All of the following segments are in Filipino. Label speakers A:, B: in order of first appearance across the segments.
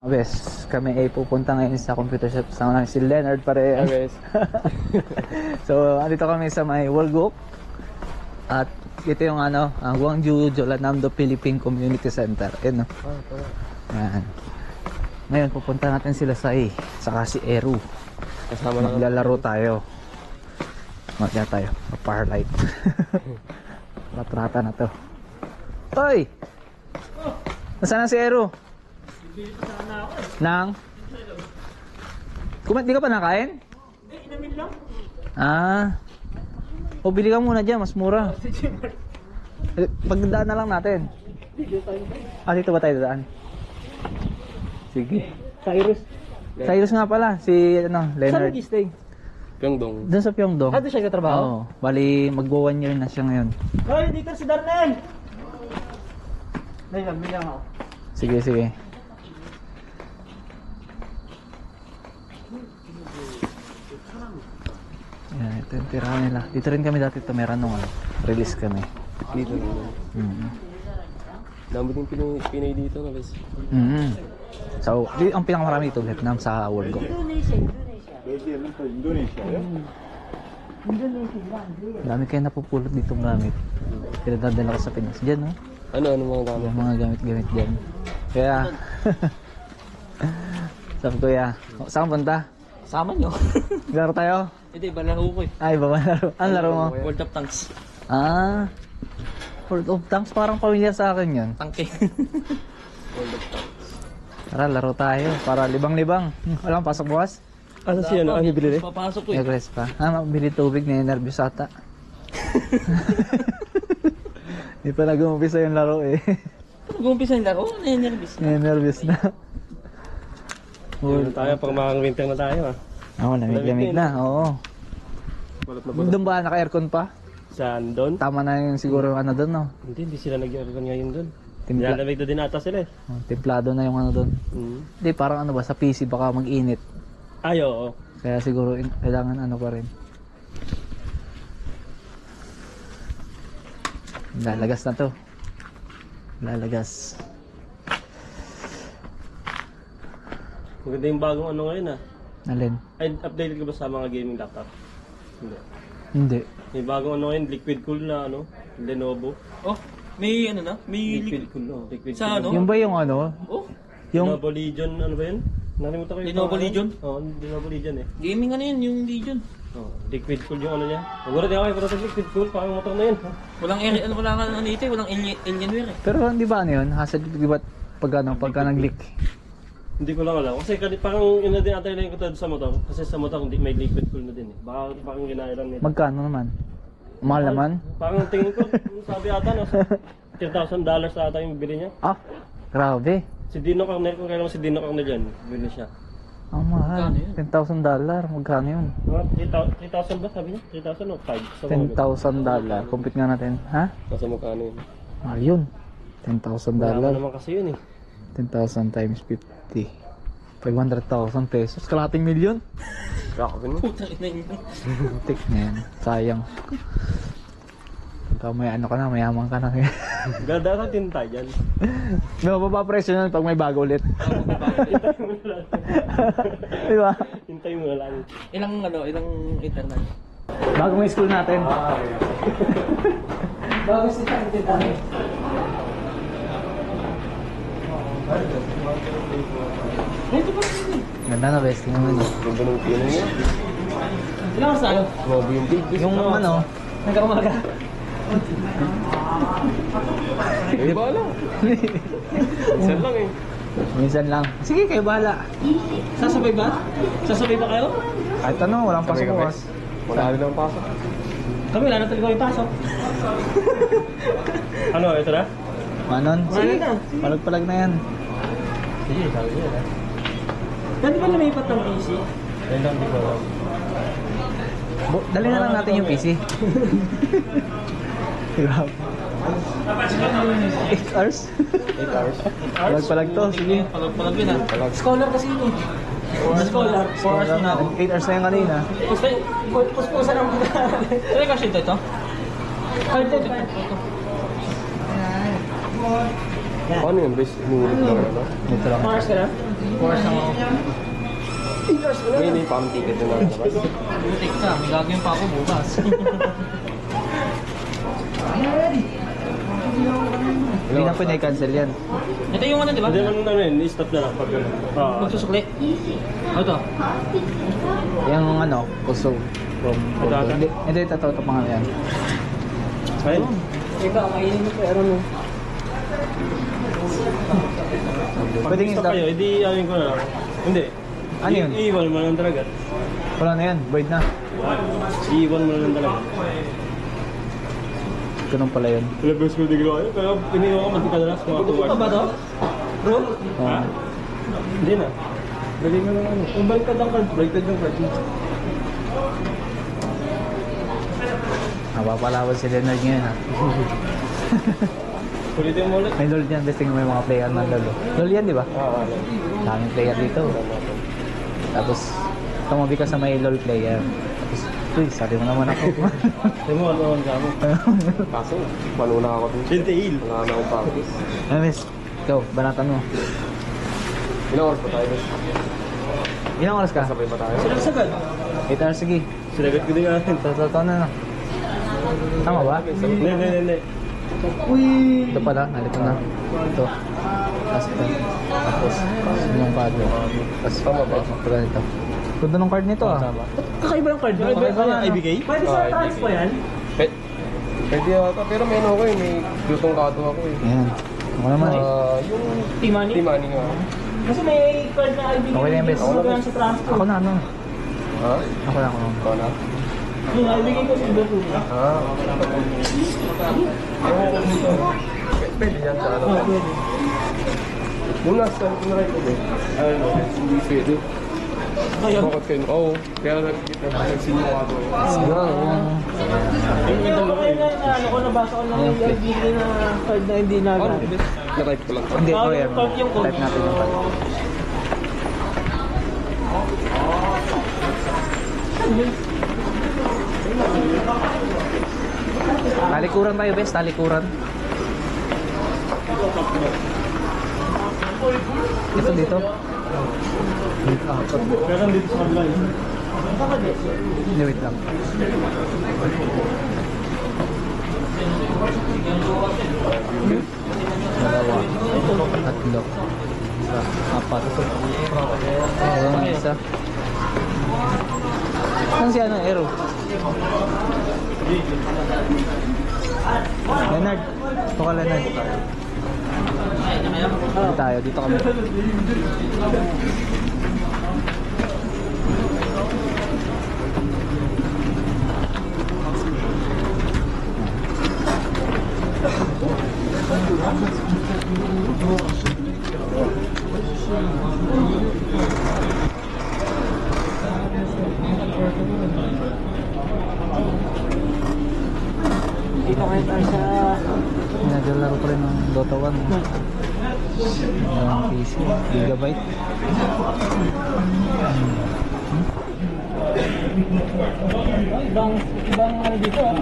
A: Bes, kami ay pupunta ngayon sa computer shop sa si Leonard pare.
B: Guys.
A: So, andito kami sa may Wolgok. At ito yung Gwangju Jeollanam-do Philippine Community Center. Yan, no? Yan. Ngayon, pupunta natin sila sa saka si Eru.
B: Kasama na
A: Maglalaro tayo. Maglalaro tayo. Parlight. Latrata na to. Hoy! Nasaan na si Eru? Nang? Di ka pa nakain?
C: Hindi, inamin lang.
A: O bili ka muna dyan, mas mura. Pagdaan na lang natin. Dito ba tayo daan? Sige. Cyrus nga pala, si
C: Saan
A: Leonard.
C: nag-stay?
B: Pyeongdong.
A: Doon sa Pyeongdong.
C: Doon siya nagtatrabaho?
A: Oo. Bali, magbo 1 year na siya ngayon.
C: Hoy, dito si Darnell! Dahil bilang ako.
A: Sige, sige. Yan, ito yung tirahan nila. Dito rin kami dati tumira nung release kami.
B: Dito na. Dami din Pinay dito na guys.
A: So, ang pinakamarami dito Vietnam sa Wolgok. Dami kayo napupulot ditong gamit. Pinadadala ko sa Pinas. Diyan, no?
B: Ano mga dami?
A: Yung mga gamit-gamit dyan. Kaya, sabi ko, saan punta?
C: Sama nyo.
A: Laro tayo?
C: Hindi, balaro ko eh.
A: Ay, baba laro. Ano laro mo?
C: World of Tanks.
A: World of Tanks, parang pamilyar sa akin yun.
C: Tangke.
A: Tara, laro tayo. Para libang-libang. Walang pasok bukas?
B: Ano siya? Ano bili?
C: Papasok ko eh.
A: Nag-rest pa. Mabili tubig na nervous ata. Hindi pa nag-umpisa yung laro eh.
C: Nag-uumpisa yung laro, nervous.
A: Nervous na.
B: Ano tayo pang mga winter na tayo
A: Oo, lamig-lamig na. Oo.
B: Balot na balot.
A: Doon ba naka-aircon pa?
B: Saan doon?
A: Tama na yung siguro yung doon, no?
B: Hindi sila nag-aircon ngayon doon.
A: Timpla
B: Nilalamig na din ata sila eh.
A: templado na yung doon. Hindi, parang sa PC baka mag-init.
B: Ay, oo.
A: Kaya siguro kailangan pa rin. Lalagas na to. Lalagas.
B: Maganda yung bagong ngayon
A: Alin?
B: Ay, updated ka ba sa mga gaming laptop? Hindi.
A: Hindi.
B: May bagong ngayon, liquid cool na Lenovo.
C: Oh, may ano na? May
B: Liquid cool, liquid
C: Sa
B: cool.
A: Yung ba yung
C: Oh,
A: yung
B: Lenovo Legion, ano ba yun? Nakalimutan ko yung
C: Lenovo
B: pangalan.
C: Legion?
B: Oo, Lenovo Legion eh.
C: gaming ano yun, yung Legion.
B: Oh, liquid cool yung niya. Siguro di ako pero sa liquid cool, parang motor na yun.
C: Walang walang Alienware eh.
A: pero hindi ba yun? Hazard di ba pagka nag-leak?
B: Hindi ko lang alam. Kasi parang yun na din ata yung katulad sa motor. Kasi sa motor hindi may liquid cool na din eh. Baka parang ginaya lang nila.
A: Magkano naman? Mahal naman?
B: Parang tingin ko, sabi ata nasa $10,000 ata yung bili niya.
A: Grabe.
B: Si Dino Cornel, kung kailan si Dino Cornel yan, bili siya.
A: Ang mahal.
C: Magkano yun?
A: $10,000. Magkano yun?
B: Mga 3,000 ba sabi niya? 3,000 o 5?
A: $10,000. Compute nga natin. Ha?
B: Nasa magkano yun?
A: Mahal yun.
B: Wala
A: $10,000.
B: naman kasi yun eh.
A: 10,000 times 50. 500,000 pesos. Kalating milyon.
B: Grabe no?
C: Putang ina yun.
A: Tik na yan. Sayang. Pagka may ka na, mayaman ka na.
B: Ganda ka din tayo dyan.
A: Mababa presyo nun pag may bago ulit. Diba?
B: Hintay mo na lang.
C: Ilang internet?
A: Bago may school natin.
C: Bago sila internet. Ito pa rin eh.
A: Ganda na best. Tingnan mo yun.
B: Ganda ng pino niya.
C: Ilang oras na?
B: Grabe yung big.
A: Yung
C: Nagkakamaga.
B: Eh, bahala. Minsan lang eh.
A: minsan lang. Sige, kayo bahala.
C: Sasabay ba? Sasabay ba kayo?
A: Kahit ano, walang pasok bukas.
B: Wala rin ang pasok.
C: Kami, wala na talaga yung pasok.
B: Ano, ito na?
A: Manon?
C: Sige na.
A: Palag-palag na yan.
B: Sige, sabi niya na.
C: Pwede ba lumipat ng PC?
B: Ayun lang, di ko alam.
A: Dali na lang natin yung PC. Grabe. 8 hours?
B: 8 hours.
A: Palag-palag to, sige.
C: Palag yun ah. Scholar kasi yun eh. Scholar. 4 hours
A: Wala
C: na.
A: 8 hours na yung kanina.
C: Puspusan ang pagkakas. Sino yung kasi ito? Ito.
B: Paano yun? Base, inuulit lang ano?
A: Ito lang.
C: 4 hours ka na?
A: course ako.
D: May pang ticket na lang labas.
C: Butik ka, may gagawin pa ako bukas.
A: Hindi na pwede i-cancel yan.
C: Ito yung ano, di ba?
B: Hindi naman ano yun, i-stop na lang pag ano.
C: Magsusukli. Ito.
A: Yung ano, puso.
B: Ito.
A: Hindi, ito mga yan.
B: Ayun.
C: Ika, kainin mo pero no.
B: Pag
A: Pwedeng
B: stop
A: i-stop.
B: kayo, edi ayun ko na lang. Hindi.
A: Ano yun?
B: Iiwan mo na lang talaga.
A: Wala na yan, void na.
B: Iiwan mo na lang talaga.
A: Ganun pala yun.
B: Labas ko di ginawa yun, pero iniwan ko magkadalas mga 2
C: Ito
B: hours.
C: ba to? Bro?
B: Ha? Hindi na. Dali mo lang ano. Baliktad ang card. Baliktad yung card.
A: Napapalawan si Leonard ngayon ha.
B: Kulitin mo ulit.
A: May LOL dyan, best thing may mga player na LOL. LOL yan, di ba? Daming player dito. Tapos, tumabi ka sa may LOL player. Tapos, uy, sabi mo naman ako.
B: Sabi mo, ano naman kamo.
D: Kaso, manuna ako dun.
B: Sintail.
D: Wala na akong practice.
A: Miss, ikaw, banatan mo.
D: Ilang oras pa tayo? Bes?
A: Ilang oras ka?
D: Sabay pa tayo?
B: Sagad.
A: 8 hours, sige.
B: Sinagot ko din nga.
A: Totoo na. Tama ba?
B: Hindi.
A: Ito pala, nalito na. Ito. Tapos ito. Tapos, yung card. Tapos,
D: Tama ba?
A: ito ganito. Ganda ng card nito ah.
C: Kakaiba yung card.
A: Kakaiba yan, ah.
B: IBK?
C: Pwede sa transpo yan?
D: Pwede yata, pero may ano ko eh, may lutong kato ako eh.
A: Ayan. Ako naman eh.
D: Yung
C: Timani?
D: Timani nga.
C: Kasi may card na IBK.
A: Okay na yan, bes.
C: Ako lang sa transpo.
A: Ako na ano.
D: Ha?
A: Ako na.
D: Ikaw na?
C: Yung IBK ko sa Ibato.
D: Ah. Pwede yan sa ano. Yung last time ko na rin ko eh. Ano, hindi pwede.
C: Ayun.
D: Bakit kayo? Oo. Kaya nagsinyo ako.
A: Siguro.
C: Ano ko nabasa ko lang yung IBK na card na hindi nagamit.
D: Na-type ko lang.
A: Hindi ko yan.
C: Yung code.
A: Type natin yung card. Talikuran tayo, bes. Talikuran. Ito dito.
B: Meron dito sa kabila yun.
A: Hindi, wait lang. Dalawa. Tatlo. Isa. Apat. Isa. Saan si ano, Aero? Leonard. Ito ka, Leonard. Dito tayo, dito kami.
C: Dito kayo tayo sa...
A: Naglalaro ko rin ng Dota 1. Yung PC, gigabyte.
C: Ibang ano dito ah.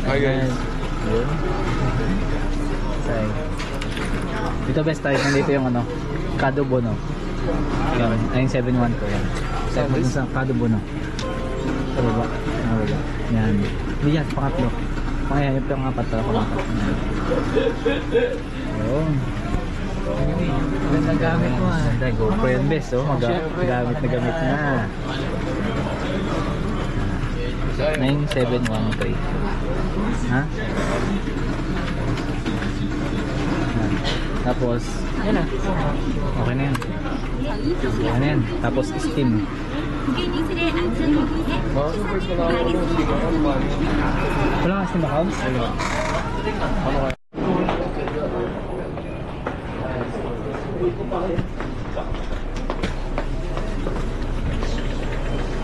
D: Hi guys.
A: Yun. Say. Dito best tayo, nandito yung ano, Kado Bono. Yan, ayun 7-1 ko yan. 7-1 sa Kado Bono. Sa baba. Sa baba. Yan. Hindi yan, pangatlo. Pangayan, yung pangapat pala, pangapat. Ayun. Ganda gamit mo ah. Ganda, GoPro yan best oh. Gamit na gamit na. 9713. Ha? Yan. Tapos,
C: Yan na.
A: okay na yan. Okay na yan. Tapos Steam. Wala ka Steam account?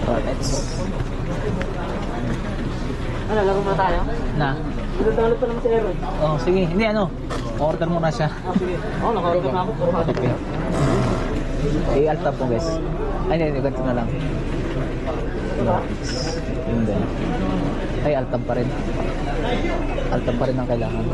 A: Let's
C: Ano, laro na tayo?
A: na.
C: Pinadalo pa naman si Aaron.
A: Oh, sige. Hindi ano. Order muna siya.
C: Ah, sige. Oo, naka-order na ako.
A: Okay. I-alt tab mo guys. Ay, hindi. Ganito na lang. Graphics. Yun din. Ay, Altam pa rin. Altam pa rin ang kailangan.